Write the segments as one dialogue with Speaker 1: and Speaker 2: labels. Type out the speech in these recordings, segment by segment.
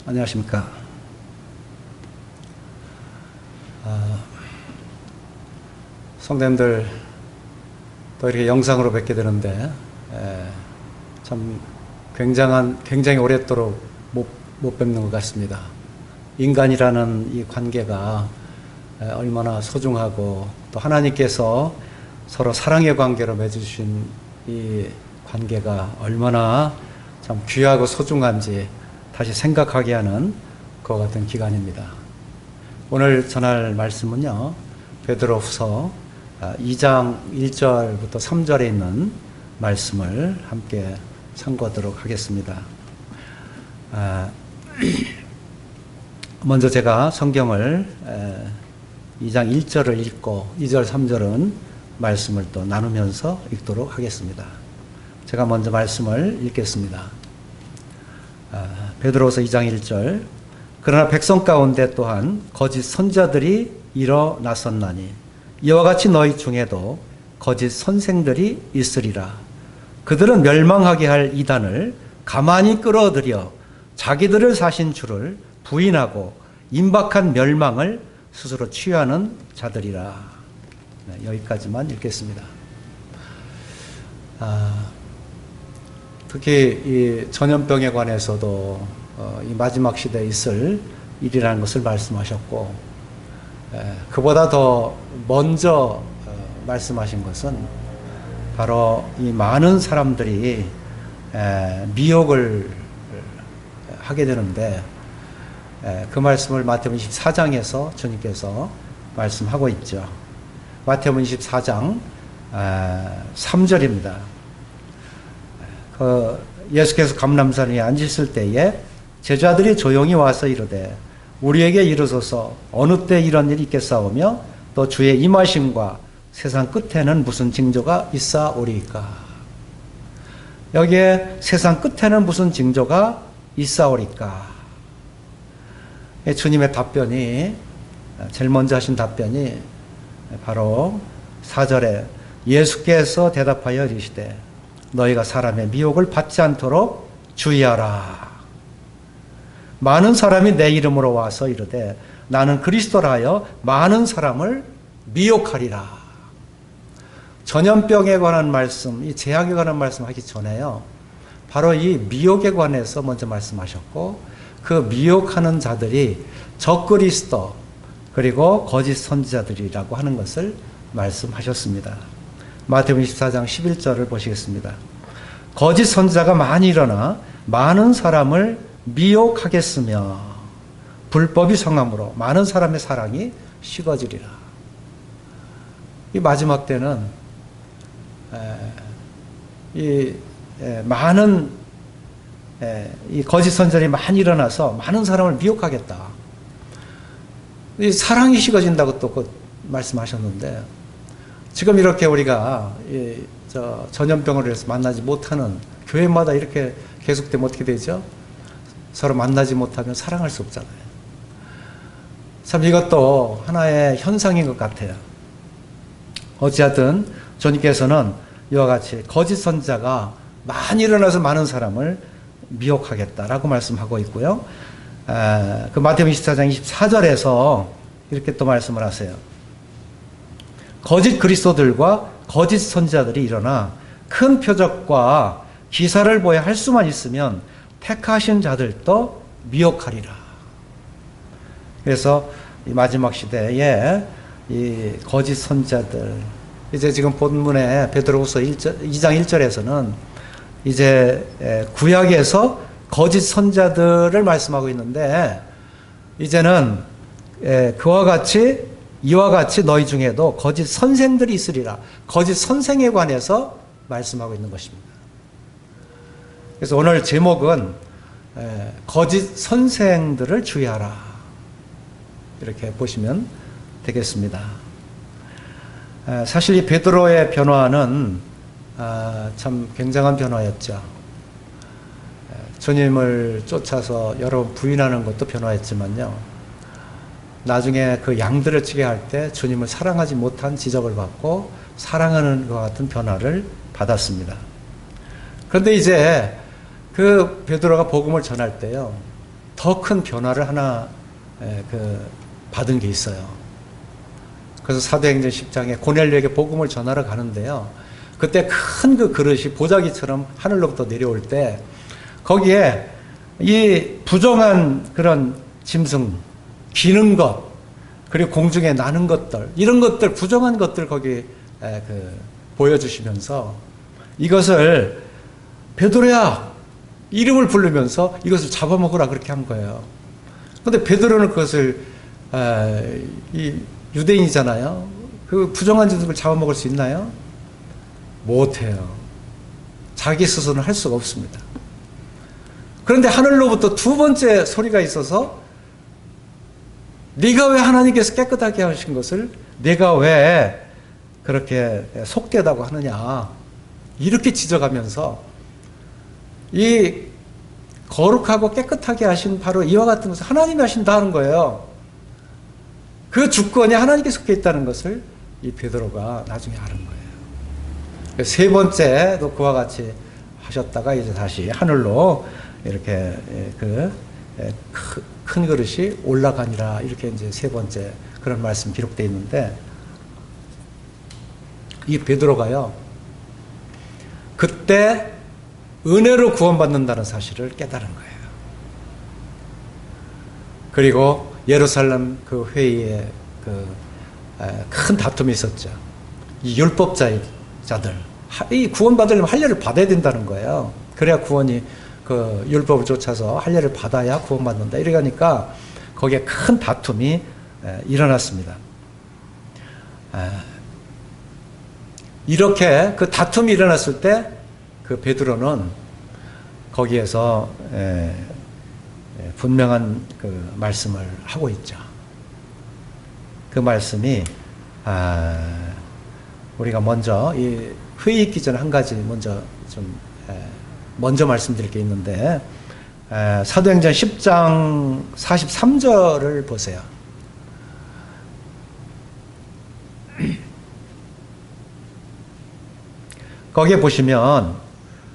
Speaker 1: 안녕하십니까. 성도님들 또 이렇게 영상으로 뵙게 되는데 참 굉장히 오랫도록 못 뵙는 것 같습니다. 인간이라는 이 관계가 얼마나 소중하고 또 하나님께서 서로 사랑의 관계로 맺어주신 이 관계가 얼마나 참 귀하고 소중한지 다시 생각하게 하는 그와 같은 기간입니다. 오늘 전할 말씀은요, 베드로후서 2장 1절부터 3절에 있는 말씀을 함께 참고하도록 하겠습니다. 먼저 제가 성경을 2장 1절을 읽고 2절 3절은 말씀을 또 나누면서 읽도록 하겠습니다. 제가 먼저 말씀을 읽겠습니다. 베드로후서 2장 1절. 그러나 백성 가운데 또한 거짓 선자들이 일어났었나니 이와 같이 너희 중에도 거짓 선생들이 있으리라. 그들은 멸망하게 할 이단을 가만히 끌어들여 자기들을 사신 주를 부인하고 임박한 멸망을 스스로 취하는 자들이라. 여기까지만 읽겠습니다. 특히 이 전염병에 관해서도 이 마지막 시대에 있을 일이라는 것을 말씀하셨고, 그보다 더 먼저 말씀하신 것은 바로 이 많은 사람들이 미혹을 하게 되는데, 그 말씀을 마태복음 24장에서 주님께서 말씀하고 있죠. 마태복음 24장 3절입니다. 예수께서 감람산 위에 앉으실 때에 제자들이 조용히 와서 이르되 우리에게 이르소서 어느 때 이런 일이 있겠사오며 또 주의 임하심과 세상 끝에는 무슨 징조가 있사오리까. 여기에 세상 끝에는 무슨 징조가 있사오리까. 주님의 답변이, 제일 먼저 하신 답변이 바로 4절에 예수께서 대답하여 이르시되 너희가 사람의 미혹을 받지 않도록 주의하라. 많은 사람이 내 이름으로 와서 이르되 나는 그리스도라 하여 많은 사람을 미혹하리라. 전염병에 관한 말씀, 이 재앙에 관한 말씀 하기 전에요, 바로 이 미혹에 관해서 먼저 말씀하셨고, 그 미혹하는 자들이 적그리스도 그리고 거짓 선지자들이라고 하는 것을 말씀하셨습니다. 마태복음 24장 11절을 보시겠습니다. 거짓 선지자가 많이 일어나 많은 사람을 미혹하겠으며 불법이 성함으로 많은 사람의 사랑이 식어지리라. 이 마지막 때는 많은 이 거짓 선지자들이 많이 일어나서 많은 사람을 미혹하겠다. 이 사랑이 식어진다고 또 말씀하셨는데, 지금 이렇게 우리가 전염병으로 해서 만나지 못하는 교회마다 이렇게 계속되면 어떻게 되죠? 서로 만나지 못하면 사랑할 수 없잖아요. 참 이것도 하나의 현상인 것 같아요. 어찌하든 주님께서는 이와 같이 거짓 선지자가 많이 일어나서 많은 사람을 미혹하겠다라고 말씀하고 있고요. 그 마태복음 24장 24절에서 이렇게 또 말씀을 하세요. 거짓 그리스도들과 거짓 선지자들이 일어나 큰 표적과 기사를 보여 할 수만 있으면 택하신 자들도 미혹하리라. 그래서 이 마지막 시대에 이 거짓 선지자들, 이제 지금 본문에 베드로후서 2장 1절에서는 이제 구약에서 거짓 선지자들을 말씀하고 있는데, 이제는 이와 같이 너희 중에도 거짓 선생들이 있으리라. 거짓 선생에 관해서 말씀하고 있는 것입니다. 그래서 오늘 제목은 거짓 선생들을 주의하라. 이렇게 보시면 되겠습니다. 사실 이 베드로의 변화는 참 굉장한 변화였죠. 주님을 쫓아서 여러 번 부인하는 것도 변화였지만요, 나중에 그 양들을 치게 할 때 주님을 사랑하지 못한 지적을 받고 사랑하는 것 같은 변화를 받았습니다. 그런데 이제 그 베드로가 복음을 전할 때요, 더 큰 변화를 하나 받은 게 있어요. 그래서 사도행전 10장에 고넬료에게 복음을 전하러 가는데요. 그때 큰 그 그릇이 보자기처럼 하늘로부터 내려올 때 거기에 이 부정한 그런 짐승, 기는 것, 그리고 공중에 나는 것들, 이런 것들, 부정한 것들 거기 보여주시면서 이것을 베드로야 이름을 부르면서 이것을 잡아먹으라 그렇게 한 거예요. 그런데 베드로는 그것을 이 유대인이잖아요. 그 부정한 짐승을 잡아먹을 수 있나요? 못해요. 자기 스스로는 할 수가 없습니다. 그런데 하늘로부터 두 번째 소리가 있어서 네가 왜 하나님께서 깨끗하게 하신 것을 내가 왜 그렇게 속되다고 하느냐 이렇게 지적하면서 이 거룩하고 깨끗하게 하신 바로 이와 같은 것을 하나님이 하신다는 거예요. 그 주권이 하나님께 속해 있다는 것을 이 베드로가 나중에 아는 거예요. 세 번째도 그와 같이 하셨다가 이제 다시 하늘로 이렇게 큰 그릇이 올라가니라 이렇게 이제 세 번째 그런 말씀 기록되어 있는데 이 베드로가요 그때 은혜로 구원받는다는 사실을 깨달은 거예요. 그리고 예루살렘 그 회의에 큰 다툼이 있었죠. 이 율법자들 이 구원받으려면 할례를 받아야 된다는 거예요. 그래야 구원이 그 율법을 쫓아서 할례를 받아야 구원받는다. 이러니까 거기에 큰 다툼이 일어났습니다. 이렇게 그 다툼이 일어났을 때 그 베드로는 거기에서 분명한 그 말씀을 하고 있죠. 그 말씀이 우리가 먼저 이 회의 있기 전에 한 가지 먼저 말씀드릴 게 있는데 사도행전 10장 43절을 보세요. 거기에 보시면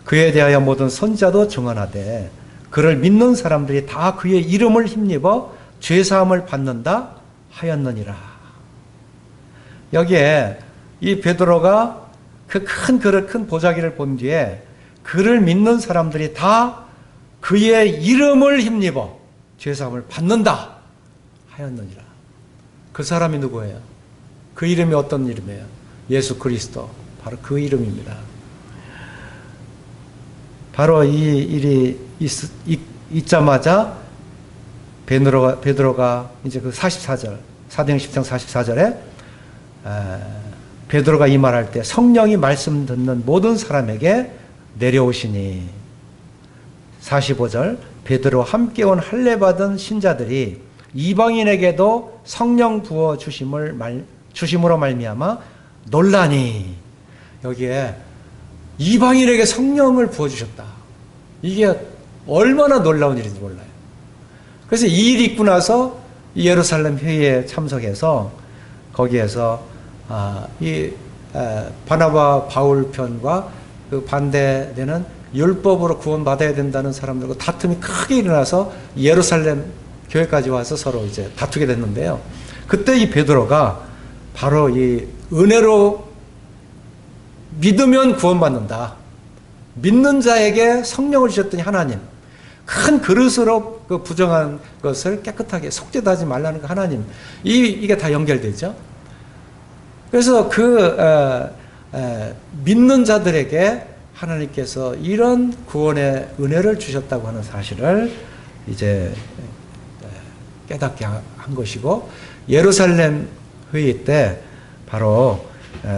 Speaker 1: 그에 대하여 모든 선지자도 증언하되 그를 믿는 사람들이 다 그의 이름을 힘입어 죄사함을 받는다 하였느니라. 여기에 이 베드로가 그 큰 그릇 큰 보자기를 본 뒤에 그를 믿는 사람들이 다 그의 이름을 힘입어 죄사함을 받는다 하였느니라. 그 사람이 누구예요? 그 이름이 어떤 이름이에요? 예수 그리스도. 바로 그 이름입니다. 바로 이 일이 있자마자 베드로가 이제 그 44절, 사도행전 10장 44절에 베드로가 이 말할 때 성령이 말씀 듣는 모든 사람에게 내려오시니 45절 베드로 함께 온 할례 받은 신자들이 이방인에게도 성령 부어 주심으로 말미암아 놀라니 여기에 이방인에게 성령을 부어주셨다. 이게 얼마나 놀라운 일인지 몰라요. 그래서 이 일이 있고 나서 예루살렘 회의에 참석해서 거기에서 바나바 바울 편과 그 반대되는 율법으로 구원받아야 된다는 사람들과 다툼이 크게 일어나서 예루살렘 교회까지 와서 서로 이제 다투게 됐는데요. 그때 이 베드로가 바로 이 은혜로 믿으면 구원받는다. 믿는 자에게 성령을 주셨더니 하나님. 큰 그릇으로 그 부정한 것을 깨끗하게 속죄도 하지 말라는 그 하나님. 이게 다 연결되죠. 그래서 믿는 자들에게 하나님께서 이런 구원의 은혜를 주셨다고 하는 사실을 이제 깨닫게 한 것이고 예루살렘 회의 때 바로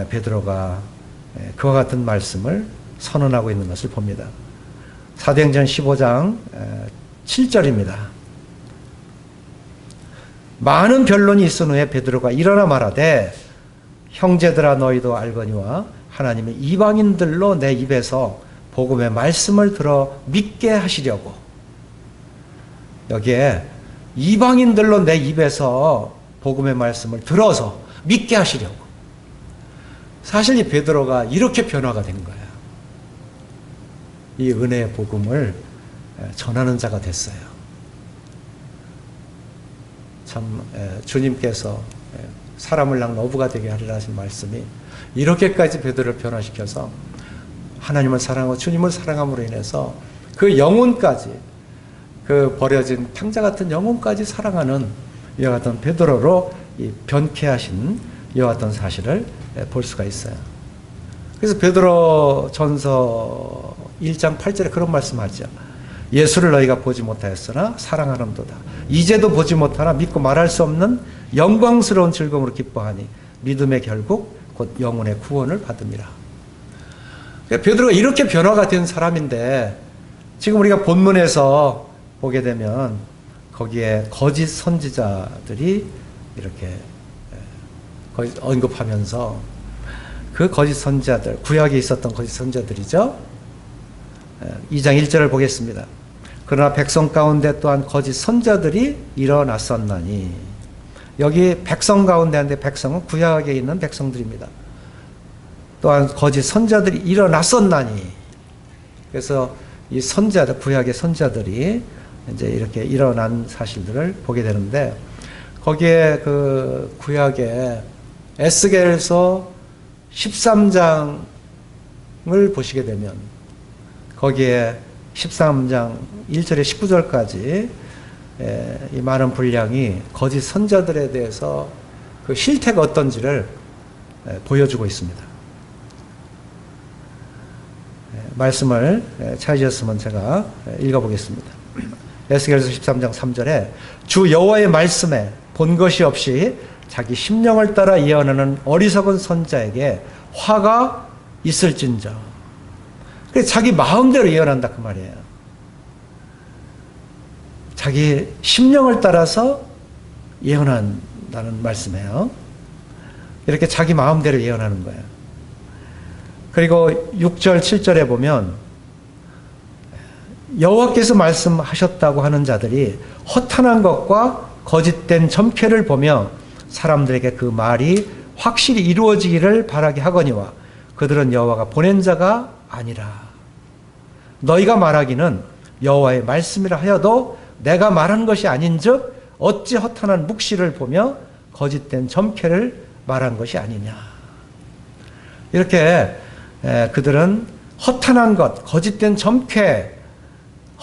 Speaker 1: 베드로가 그와 같은 말씀을 선언하고 있는 것을 봅니다. 사도행전 15장 7절입니다. 많은 변론이 있은 후에 베드로가 일어나 말하되 형제들아 너희도 알거니와 하나님이 이방인들로 내 입에서 복음의 말씀을 들어 믿게 하시려고 여기에 이방인들로 내 입에서 복음의 말씀을 들어서 믿게 하시려고 사실 이 베드로가 이렇게 변화가 된 거예요. 이 은혜의 복음을 전하는 자가 됐어요. 참 주님께서 사람을 낳은 어부가 되게 하리라 하신 말씀이 이렇게까지 베드로를 변화시켜서 하나님을 사랑하고 주님을 사랑함으로 인해서 그 영혼까지, 그 버려진 탕자 같은 영혼까지 사랑하는 이와 같은 베드로로 변케 하신 이와 같은 사실을 볼 수가 있어요. 그래서 베드로 전서 1장 8절에 그런 말씀하죠. 예수를 너희가 보지 못하였으나 사랑하는도다. 이제도 보지 못하나 믿고 말할 수 없는 영광스러운 즐거움으로 기뻐하니 믿음의 결국 곧 영혼의 구원을 받음이라. 베드로가 이렇게 변화가 된 사람인데 지금 우리가 본문에서 보게 되면 거기에 거짓 선지자들이 이렇게 언급하면서 그 거짓 선지자들, 구약에 있었던 거짓 선지자들이죠. 2장 1절을 보겠습니다. 그러나 백성 가운데 또한 거짓 선지자들이 일어났었나니, 여기 백성 가운데 하는데 백성은 구약에 있는 백성들입니다. 또한 거짓 선지자들이 일어났었나니, 그래서 이 선지자들, 구약의 선지자들이 이제 이렇게 일어난 사실들을 보게 되는데, 거기에 그 구약의 에스겔서 13장을 보시게 되면 거기에 13장 1절에 19절까지 이 많은 분량이 거짓 선지자들에 대해서 그 실태가 어떤지를 보여주고 있습니다. 말씀을 찾으셨으면 제가 읽어보겠습니다. 에스겔서 13장 3절에 주 여호와의 말씀에 본 것이 없이 자기 심령을 따라 예언하는 어리석은 선지자에게 화가 있을진저. 그래서 자기 마음대로 예언한다 그 말이에요. 자기 심령을 따라서 예언한다는 말씀이에요. 이렇게 자기 마음대로 예언하는 거예요. 그리고 6절 7절에 보면 여호와께서 말씀하셨다고 하는 자들이 허탄한 것과 거짓된 점괘를 보며 사람들에게 그 말이 확실히 이루어지기를 바라게 하거니와 그들은 여호와가 보낸 자가 아니라. 너희가 말하기는 여호와의 말씀이라 하여도 내가 말한 것이 아닌즉 어찌 허탄한 묵시를 보며 거짓된 점괘를 말한 것이 아니냐. 이렇게 그들은 허탄한 것, 거짓된 점괘,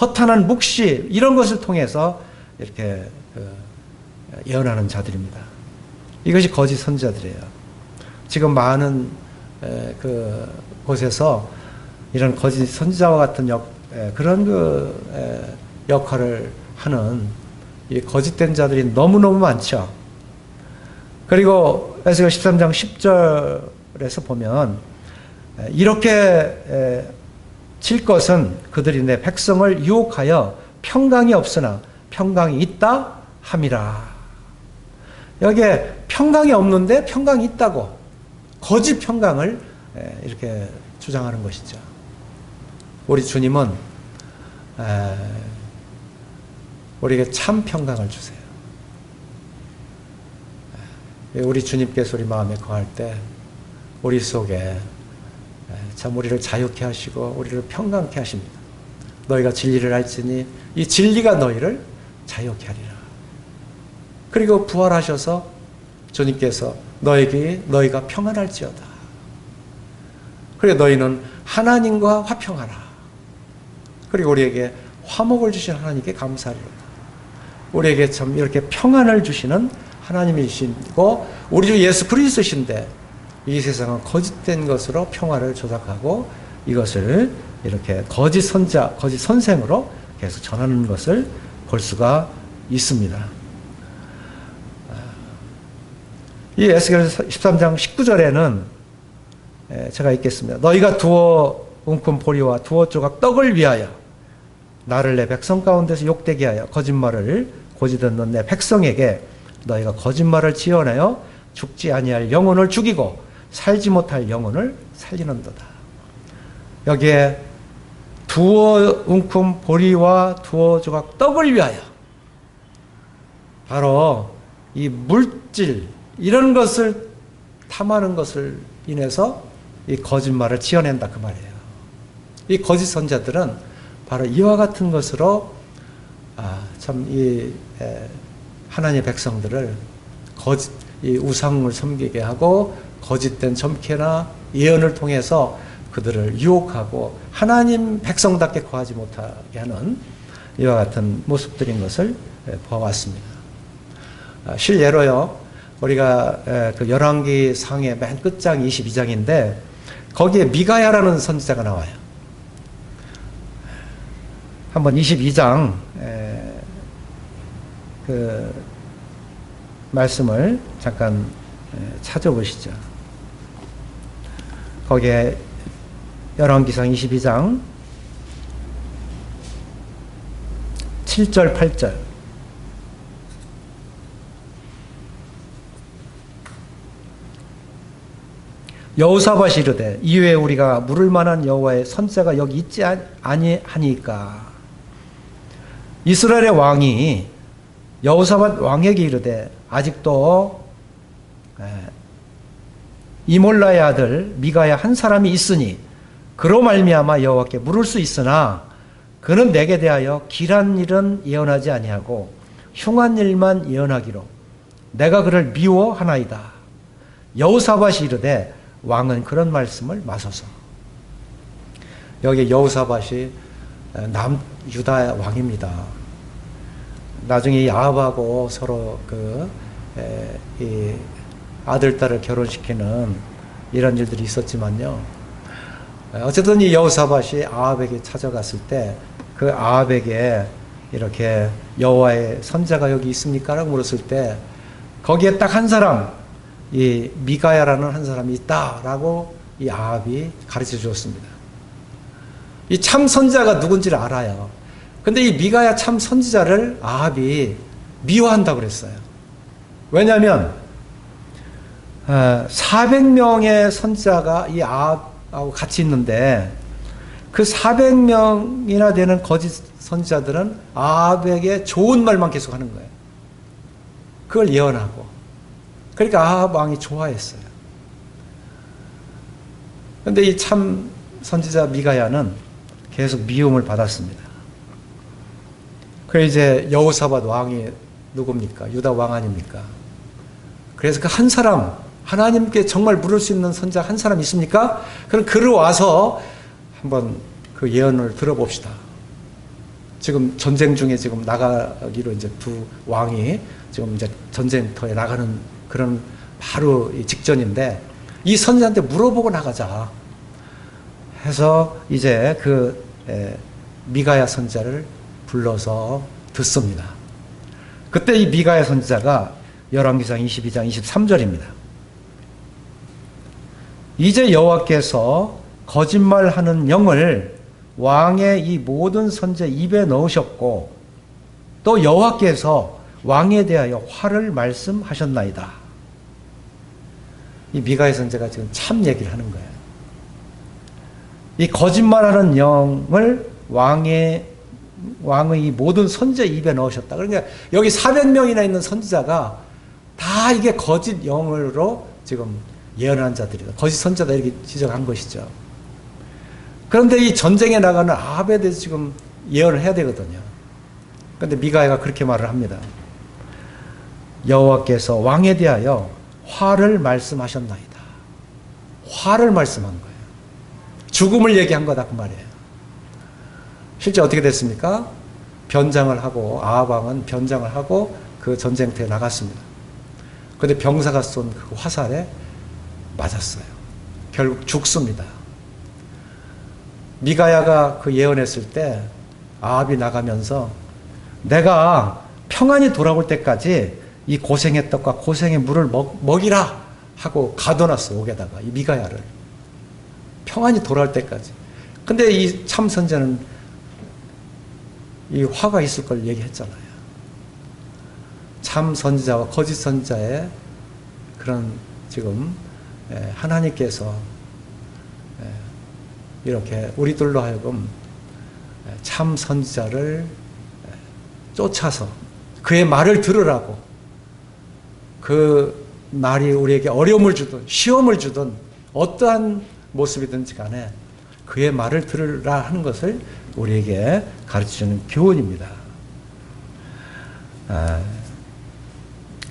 Speaker 1: 허탄한 묵시 이런 것을 통해서 이렇게 예언하는 자들입니다. 이것이 거짓 선지자들이에요. 지금 많은 그 곳에서 이런 거짓 선지자와 같은 그런 역할을 하는 이 거짓된 자들이 너무너무 많죠. 그리고 에스겔 13장 10절에서 보면 이렇게 칠 것은 그들이 내 백성을 유혹하여 평강이 없으나 평강이 있다 함이라. 여기에 평강이 없는데 평강이 있다고 거짓 평강을 이렇게 주장하는 것이죠. 우리 주님은 우리에게 참 평강을 주세요. 우리 주님께서 우리 마음에 거할 때 우리 속에 참 우리를 자유케 하시고 우리를 평강케 하십니다. 너희가 진리를 알지니 이 진리가 너희를 자유케 하리라. 그리고 부활하셔서 주님께서 너희가 평안할지어다. 그리고 너희는 하나님과 화평하라. 그리고 우리에게 화목을 주신 하나님께 감사하리로다. 우리에게 참 이렇게 평안을 주시는 하나님이시고 우리 주 예수 그리스도이신데 이 세상은 거짓된 것으로 평화를 조작하고 이것을 이렇게 거짓 선자, 거짓 선생으로 계속 전하는 것을 볼 수가 있습니다. 이 에스겔 13장 19절에는 제가 읽겠습니다. 너희가 두어 웅큼 보리와 두어 조각 떡을 위하여 나를 내 백성 가운데서 욕되게 하여 거짓말을 고지 듣는 내 백성에게 너희가 거짓말을 지어내어 죽지 아니할 영혼을 죽이고 살지 못할 영혼을 살리는도다. 여기에 두어 웅큼 보리와 두어 조각 떡을 위하여 바로 이 물질 이런 것을 탐하는 것을 인해서 이 거짓말을 지어낸다 그 말이에요. 이 거짓 선자들은 바로 이와 같은 것으로 참 이 하나님의 백성들을 이 우상을 섬기게 하고 거짓된 점괘나 예언을 통해서 그들을 유혹하고 하나님 백성답게 거하지 못하게 하는 이와 같은 모습들인 것을 보아왔습니다. 실예로요, 우리가 그 열왕기 상의 맨 끝장 22장인데 거기에 미가야라는 선지자가 나와요. 한번 22장 그 말씀을 잠깐 찾아보시죠. 거기에 열왕기상 22장 7절 8절 여호사밧이 이르되 이외에 우리가 물을 만한 여호와의 선지자가 여기 있지 아니하니까. 이스라엘의 왕이 여호사밧 왕에게 이르되 아직도 이몰라의 아들 미가야 한 사람이 있으니 그로 말미암아 여호와께 물을 수 있으나 그는 내게 대하여 길한 일은 예언하지 아니하고 흉한 일만 예언하기로 내가 그를 미워하나이다. 여호사밧이 이르되 왕은 그런 말씀을 마소서. 여기 여호사밧이 남유다 왕입니다. 나중에 이 아합하고 서로 이 아들, 딸을 결혼시키는 이런 일들이 있었지만요. 어쨌든 이 여호사밧이 아합에게 찾아갔을 때 그 아합에게 이렇게 여호와의 선지자가 여기 있습니까? 라고 물었을 때 거기에 딱 한 사람, 이 미가야라는 한 사람이 있다라고 이 아합이 가르쳐 주었습니다. 이 참 선지자가 누군지를 알아요. 근데 이 미가야 참 선지자를 아합이 미워한다고 그랬어요. 왜냐하면 400명의 선지자가 이 아합하고 같이 있는데 그 400명이나 되는 거짓 선지자들은 아합에게 좋은 말만 계속 하는 거예요. 그걸 예언하고. 그러니까 아합 왕이 좋아했어요. 그런데 이 참 선지자 미가야는 계속 미움을 받았습니다. 그래서 이제 여호사밧 왕이 누굽니까? 유다 왕 아닙니까? 그래서 그 한 사람, 하나님께 정말 물을 수 있는 선지자 한 사람 있습니까? 그럼 그를 와서 한번 그 예언을 들어봅시다. 지금 전쟁 중에 지금 나가기로 이제 두 왕이 지금 이제 전쟁터에 나가는 그런 바로 직전인데 이 선지자한테 물어보고 나가자 해서 이제 그 미가야 선지자를 불러서 듣습니다. 그때 이 미가야 선지자가 열왕기상 22장 23절입니다. 이제 여호와께서 거짓말하는 영을 왕의 이 모든 선지자 입에 넣으셨고 또 여호와께서 왕에 대하여 화를 말씀하셨나이다. 이 미가야 선지자가 지금 참 얘기를 하는 거예요. 이 거짓말하는 영을 왕의 이 모든 선지자 입에 넣으셨다. 그러니까 여기 400명이나 있는 선지자가 다 이게 거짓 영으로 지금 예언한 자들이다. 거짓 선지자다 이렇게 지적한 것이죠. 그런데 이 전쟁에 나가는 아합에 대해서 지금 예언을 해야 되거든요. 그런데 미가야가 그렇게 말을 합니다. 여호와께서 왕에 대하여 화를 말씀하셨나이다. 화를 말씀한 거예요. 죽음을 얘기한 거다 그 말이에요. 실제 어떻게 됐습니까? 변장을 하고 아합 왕은 변장을 하고 그 전쟁터에 나갔습니다. 그런데 병사가 쏜 그 화살에 맞았어요. 결국 죽습니다. 미가야가 그 예언했을 때 아합이 나가면서 내가 평안히 돌아올 때까지 이 고생의 떡과 고생의 물을 먹이라 하고 가둬놨어. 옥에다가 이 미가야를 평안히 돌아올 때까지. 근데 이 참 선지자는 이 화가 있을 걸 얘기했잖아요. 참 선지자와 거짓 선지자의 그런 지금 하나님께서 이렇게 우리들로 하여금 참 선지자를 쫓아서 그의 말을 들으라고, 그 말이 우리에게 어려움을 주든 시험을 주든 어떠한 모습이든지 간에 그의 말을 들으라 하는 것을 우리에게 가르치는 교훈입니다.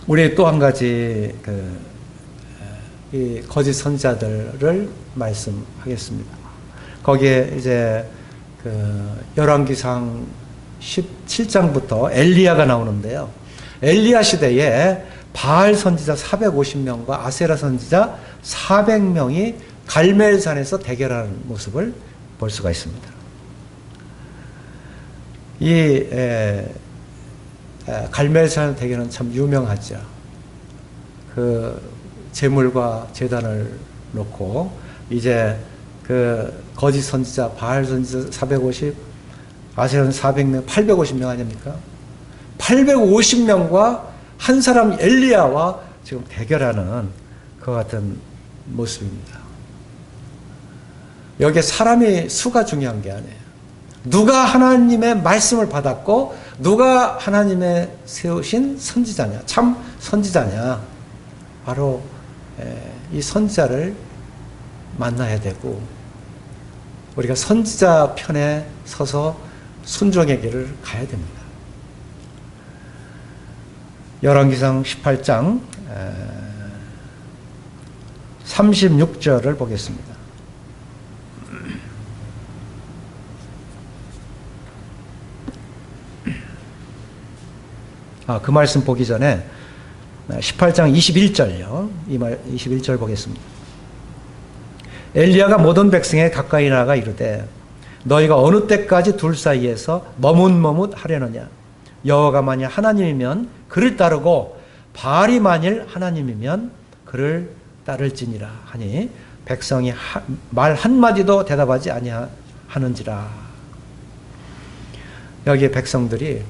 Speaker 1: 우리 또 한 가지 이 거짓 선지자들을 말씀하겠습니다. 거기에 이제 열왕기상 17장부터 엘리야가 나오는데요. 엘리야 시대에 바알 선지자 450명과 아세라 선지자 400명이 갈멜산에서 대결하는 모습을 볼 수가 있습니다. 이 갈멜산 대결은 참 유명하죠. 제물과 제단을 놓고 이제 거짓 선지자 바알 선지자 450, 아세라는 400명, 850명 아닙니까? 850명과 한 사람 엘리야와 지금 대결하는 그 같은 모습입니다. 여기에 사람의 수가 중요한 게 아니에요. 누가 하나님의 말씀을 받았고 누가 하나님의 세우신 선지자냐, 참 선지자냐, 바로 이 선지자를 만나야 되고 우리가 선지자 편에 서서 순종의 길을 가야 됩니다. 열왕기상 18장 36절을 보겠습니다. 그 말씀 보기 전에 18장 21절요. 21절 보겠습니다. 엘리야가 모든 백성에 가까이 나가 이르되 너희가 어느 때까지 둘 사이에서 머뭇머뭇하려느냐. 여호와가 만일 하나님이면 그를 따르고 바알이 만일 하나님이면 그를 따를지니라 하니 백성이 말 한마디도 대답하지 아니하는지라. 여기에 백성들이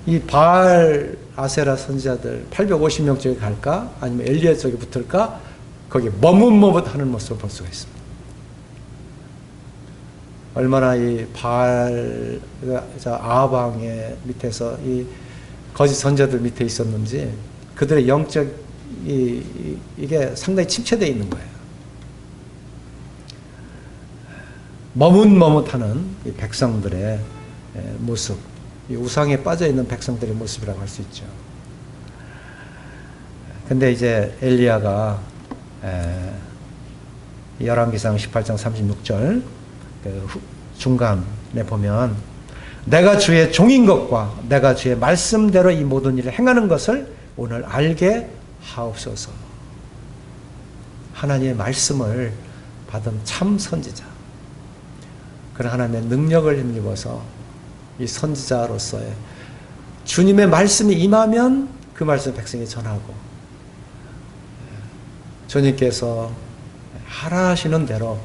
Speaker 1: 이 바알 아세라 선지자들 850명 쪽에 갈까 아니면 엘리야 쪽에 붙을까 거기 머뭇머뭇하는 모습을 볼 수가 있습니다. 얼마나 이 바알 아합왕의 밑에서 이 거짓 선지자들 밑에 있었는지 그들의 영적 이게 상당히 침체되어 있는 거예요. 머뭇머뭇하는 이 백성들의 모습, 이 우상에 빠져 있는 백성들의 모습이라고 할 수 있죠. 근데 이제 엘리야가 열왕기상 18장 36절 중간에 보면 내가 주의 종인 것과 내가 주의 말씀대로 이 모든 일을 행하는 것을 오늘 알게 하옵소서. 하나님의 말씀을 받은 참 선지자, 그런 하나님의 능력을 힘입어서 이 선지자로서의 주님의 말씀이 임하면 그 말씀 백성에 전하고 주님께서 하라 하시는 대로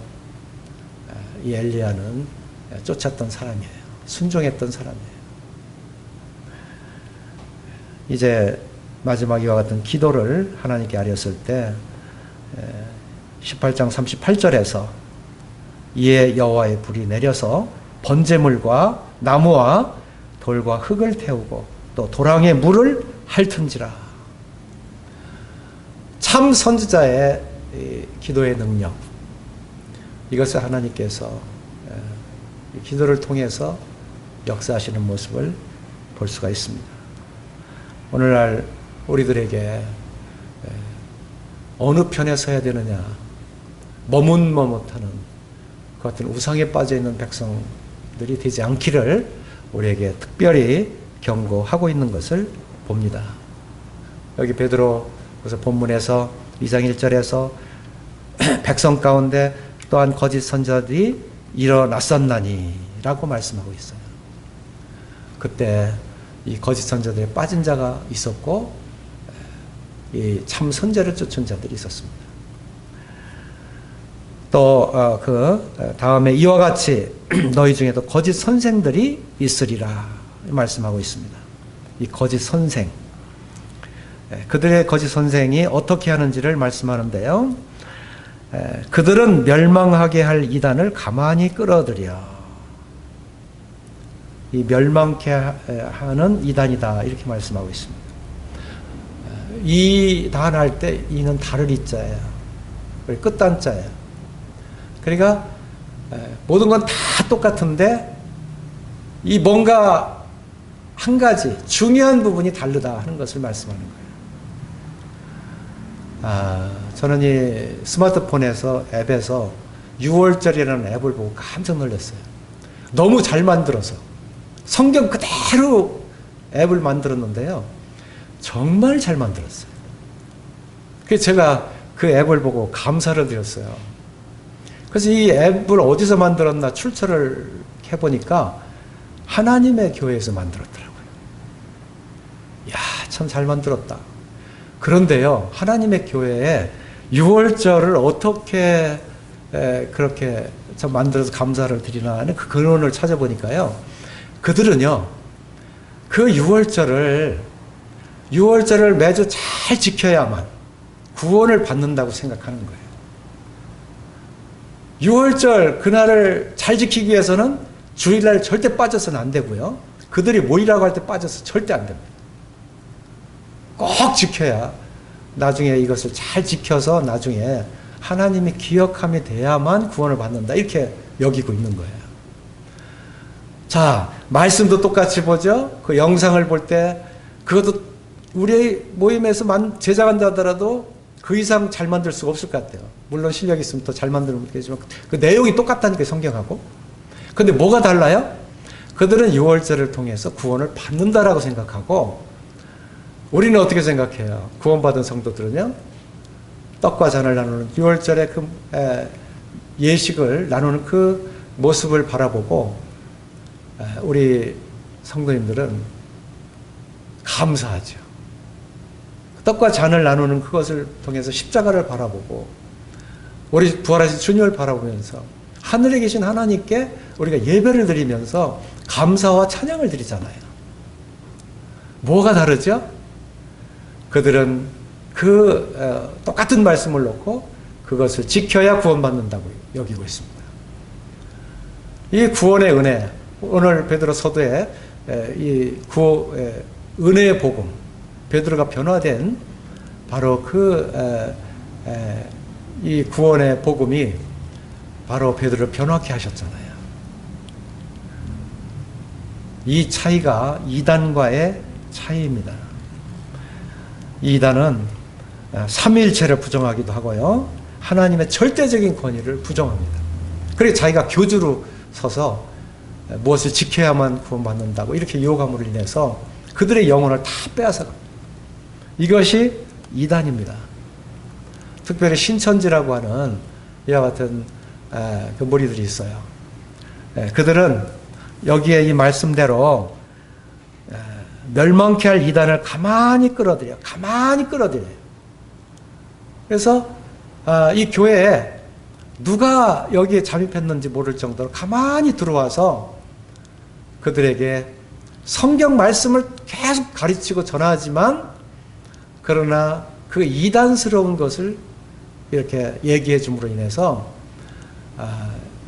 Speaker 1: 이 엘리야는 쫓았던 사람이에요. 순종했던 사람이에요. 이제 마지막 이와 같은 기도를 하나님께 아뢰었을 때 18장 38절에서 이에 여호와의 불이 내려서 번제물과 나무와 돌과 흙을 태우고 또 도랑의 물을 핥은지라. 참 선지자의 기도의 능력, 이것을 하나님께서 기도를 통해서 역사하시는 모습을 볼 수가 있습니다. 오늘날 우리들에게 어느 편에 서야 되느냐 머뭇머뭇하는 그 같은 우상에 빠져있는 백성들이 되지 않기를 우리에게 특별히 경고하고 있는 것을 봅니다. 여기 베드로 그래서 본문에서 2장 1절에서 백성 가운데 또한 거짓 선지자들이 일어났었나니 라고 말씀하고 있어요. 그때 이 거짓 선지자들에 빠진 자가 있었고 이 참 선지자를 쫓은 자들이 있었습니다. 또 다음에 이와 같이 너희 중에도 거짓 선생들이 있으리라 말씀하고 있습니다. 이 거짓 선생, 그들의 거짓 선생이 어떻게 하는지를 말씀하는데요. 그들은 멸망하게 할 이단을 가만히 끌어들여 이 멸망케 하는 이단이다 이렇게 말씀하고 있습니다. 이단 할 때 이는 다를 이자예요. 끝단자예요. 그러니까 모든 건 다 똑같은데 이 뭔가 한 가지 중요한 부분이 다르다 하는 것을 말씀하는 거예요. 저는 이 스마트폰에서 앱에서 6월절이라는 앱을 보고 깜짝 놀랐어요. 너무 잘 만들어서 성경 그대로 앱을 만들었는데요. 정말 잘 만들었어요. 그래서 제가 그 앱을 보고 감사를 드렸어요. 그래서 이 앱을 어디서 만들었나 출처를 해보니까 하나님의 교회에서 만들었더라고요. 이야, 참 잘 만들었다. 그런데요, 하나님의 교회에 6월절을 어떻게 그렇게 참 만들어서 감사를 드리나 하는 그 근원을 찾아보니까요, 그들은요, 그 6월절을 매주 잘 지켜야만 구원을 받는다고 생각하는 거예요. 6월절 그날을 잘 지키기 위해서는 주일날 절대 빠져서는 안 되고요. 그들이 모이라고 할 때 빠져서 절대 안 됩니다. 꼭 지켜야 나중에 이것을 잘 지켜서 나중에 하나님이 기억함이 돼야만 구원을 받는다. 이렇게 여기고 있는 거예요. 자, 말씀도 똑같이 보죠. 그 영상을 볼 때 그것도 우리 모임에서 제작한다 하더라도 그 이상 잘 만들 수가 없을 것 같아요. 물론 실력이 있으면 더 잘 만들면 되지만 그 내용이 똑같다니까 성경하고. 근데 뭐가 달라요? 그들은 6월절을 통해서 구원을 받는다라고 생각하고 우리는 어떻게 생각해요? 구원받은 성도들은요. 떡과 잔을 나누는 6월절에 그 예식을 나누는 그 모습을 바라보고 우리 성도님들은 감사하죠. 떡과 잔을 나누는 그것을 통해서 십자가를 바라보고 우리 부활하신 주님을 바라보면서 하늘에 계신 하나님께 우리가 예배를 드리면서 감사와 찬양을 드리잖아요. 뭐가 다르죠? 그들은 똑같은 말씀을 놓고 그것을 지켜야 구원받는다고 여기고 있습니다. 이 구원의 은혜, 오늘 베드로 서두에 은혜의 복음, 베드로가 변화된 바로 이 구원의 복음이 바로 베드로를 변화케 하셨잖아요. 이 차이가 이단과의 차이입니다. 이단은 삼위일체를 부정하기도 하고요. 하나님의 절대적인 권위를 부정합니다. 그래서 자기가 교주로 서서 무엇을 지켜야만 구원받는다고 이렇게 유혹함으로 인해서 그들의 영혼을 다 빼앗아갑니다. 이것이 이단입니다. 특별히 신천지라고 하는 이와 같은 그 무리들이 있어요. 그들은 여기에 이 말씀대로 멸망케 할 이단을 가만히 끌어들여요. 그래서 이 교회에 누가 여기에 잠입했는지 모를 정도로 가만히 들어와서 그들에게 성경 말씀을 계속 가르치고 전하지만 그러나 그 이단스러운 것을 이렇게 얘기해 줌으로 인해서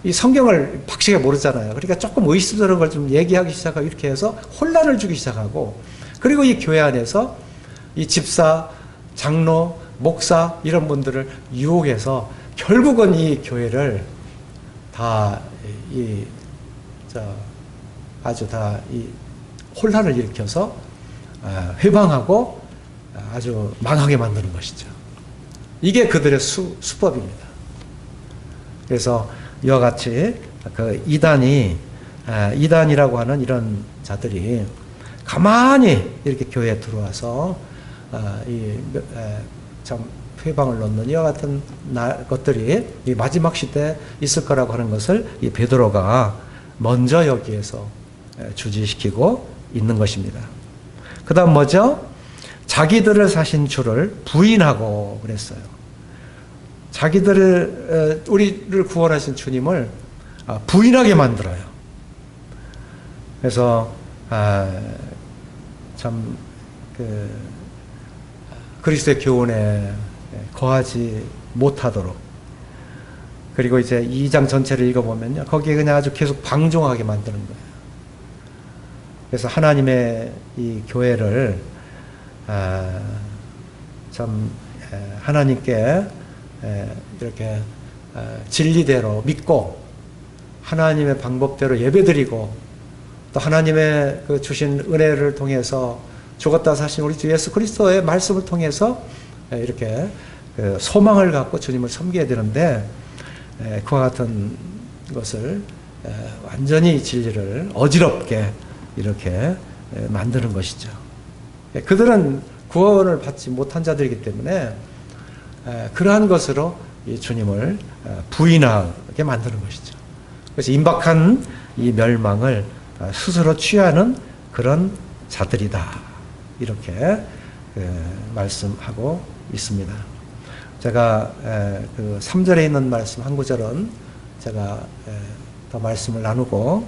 Speaker 1: 이 성경을 확실하게 모르잖아요. 그러니까 조금 의심스러운 걸 좀 얘기하기 시작하고 이렇게 해서 혼란을 주기 시작하고 그리고 이 교회 안에서 이 집사, 장로, 목사 이런 분들을 유혹해서 결국은 이 교회를 아주 이 혼란을 일으켜서 회방하고 아주 망하게 만드는 것이죠. 이게 그들의 수법입니다. 그래서 이와 같이 그 이단이라고 하는 이런 자들이 가만히 이렇게 교회에 들어와서 참 회방을 놓는 이와 같은 것들이 이 마지막 시대에 있을 거라고 하는 것을 이 베드로가 먼저 여기에서 주지시키고 있는 것입니다. 그 다음 뭐죠? 자기들을 사신 주를 부인하고 그랬어요. 우리를 구원하신 주님을 부인하게 만들어요. 그래서 참 그리스도의 교훈에 거하지 못하도록 그리고 이제 2장 전체를 읽어보면요. 거기에 그냥 아주 계속 방종하게 만드는 거예요. 그래서 하나님의 이 교회를 참 하나님께 이렇게 진리대로 믿고 하나님의 방법대로 예배드리고 또 하나님의 그 주신 은혜를 통해서 죽었다 사신 우리 주 예수 그리스도의 말씀을 통해서 이렇게 그 소망을 갖고 주님을 섬겨야 되는데 그와 같은 것을 완전히 진리를 어지럽게 이렇게 만드는 것이죠. 그들은 구원을 받지 못한 자들이기 때문에 그러한 것으로 이 주님을 부인하게 만드는 것이죠. 그래서 임박한 이 멸망을 스스로 취하는 그런 자들이다. 이렇게 말씀하고 있습니다. 제가 그 3절에 있는 말씀 한 구절은 제가 더 말씀을 나누고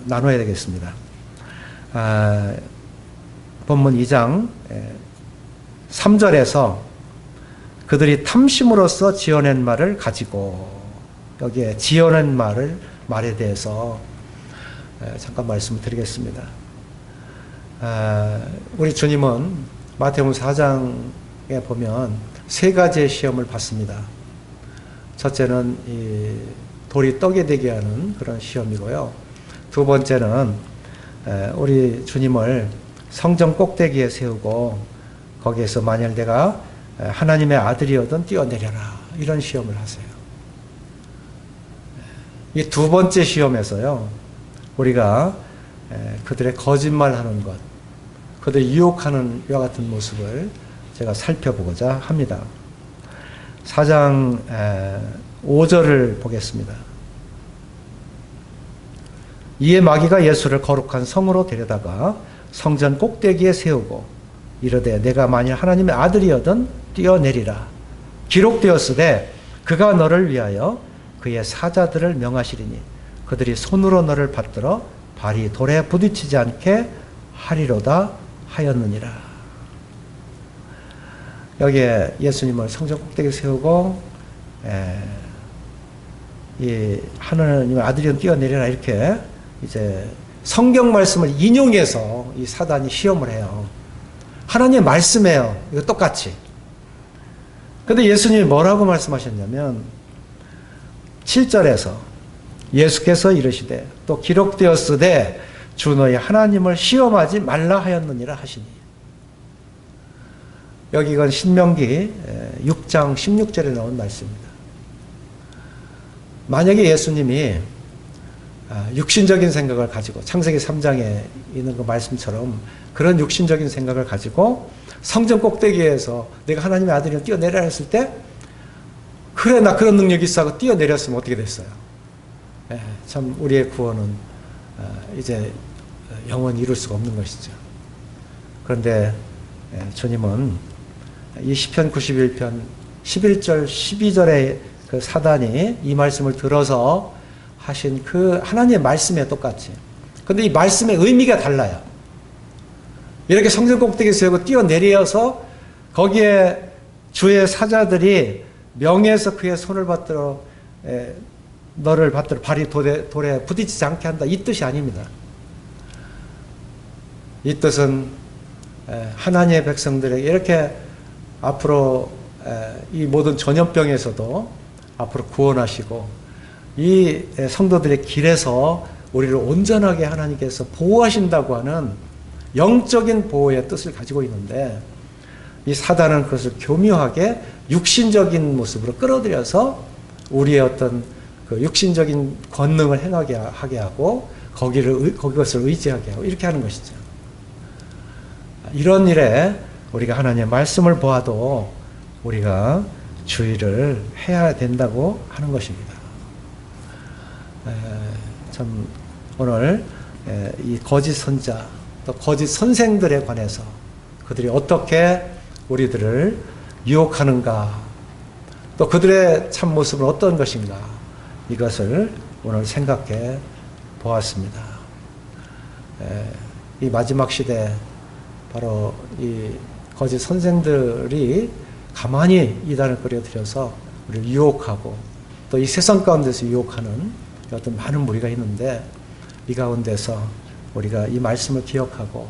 Speaker 1: 나눠야 되겠습니다. 본문 2장 3절에서 그들이 탐심으로써 지어낸 말을 가지고, 여기에 지어낸 말에 대해서 잠깐 말씀을 드리겠습니다. 우리 주님은 마태복음 4장에 보면 세 가지의 시험을 받습니다. 첫째는 이 돌이 떡이 되게 하는 그런 시험이고요. 두 번째는 우리 주님을 성전 꼭대기에 세우고 거기에서 만일 내가 하나님의 아들이어든 뛰어내려라, 이런 시험을 하세요. 이 두 번째 시험에서요, 우리가 그들의 거짓말하는 것, 그들을 유혹하는 이와 같은 모습을 제가 살펴보고자 합니다. 4장 5절을 보겠습니다. 이에 마귀가 예수를 거룩한 성으로 데려다가 성전 꼭대기에 세우고 이르되 내가 만일 하나님의 아들이어든 뛰어내리라. 기록되었으되 그가 너를 위하여 그의 사자들을 명하시리니 그들이 손으로 너를 받들어 발이 돌에 부딪히지 않게 하리로다 하였느니라. 여기에 예수님을 성전 꼭대기에 세우고 이 하나님의 아들이면 뛰어내리라, 이렇게 이제 성경 말씀을 인용해서 이 사단이 시험을 해요. 하나님의 말씀이에요. 이거 똑같이. 근데 예수님이 뭐라고 말씀하셨냐면 7절에서 예수께서 이르시되 또 기록되었으되 주 너희 하나님을 시험하지 말라 하였느니라 하시니. 여기 이건 신명기 6장 16절에 나온 말씀입니다. 만약에 예수님이 육신적인 생각을 가지고 창세기 3장에 있는 그 말씀처럼 그런 육신적인 생각을 가지고 성전 꼭대기에서 내가 하나님의 아들이면 뛰어내려라 했을 때, 그래 나 그런 능력이 있어 하고 뛰어내렸으면 어떻게 됐어요? 참 우리의 구원은 이제 영원히 이룰 수가 없는 것이죠. 그런데 주님은 이 시편 91편 11절 12절에 그 사단이 이 말씀을 들어서 하신 그 하나님의 말씀에 똑같이, 근데 이 말씀의 의미가 달라요. 이렇게 성전 꼭대기에 세우고 뛰어내려서 거기에 주의 사자들이 명예에서 그의 손을 받들어 너를 받들어 발이 돌에 부딪히지 않게 한다, 이 뜻이 아닙니다. 이 뜻은 하나님의 백성들에게 이렇게 앞으로 이 모든 전염병에서도 앞으로 구원하시고 이 성도들의 길에서 우리를 온전하게 하나님께서 보호하신다고 하는 영적인 보호의 뜻을 가지고 있는데, 이 사단은 그것을 교묘하게 육신적인 모습으로 끌어들여서 우리의 어떤 그 육신적인 권능을 행하게 하게 하고 그것을 의지하게 하고 이렇게 하는 것이죠. 이런 일에 우리가 하나님의 말씀을 보아도 우리가 주의를 해야 된다고 하는 것입니다. 참 오늘 이 거짓 선자 또 거짓 선생들에 관해서 그들이 어떻게 우리들을 유혹하는가, 또 그들의 참 모습은 어떤 것인가, 이것을 오늘 생각해 보았습니다. 이 마지막 시대 바로 이 거짓 선생들이 가만히 이단을 끌어들여서 우리를 유혹하고 또 이 세상 가운데서 유혹하는 어떤 많은 무리가 있는데, 이 가운데서 우리가 이 말씀을 기억하고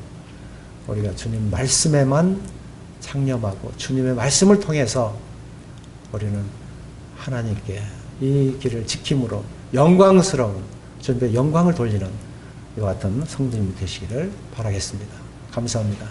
Speaker 1: 우리가 주님 말씀에만 창념하고 주님의 말씀을 통해서 우리는 하나님께 이 길을 지킴으로 영광스러운 주님의 영광을 돌리는 이와 같은 성도님이 되시기를 바라겠습니다. 감사합니다.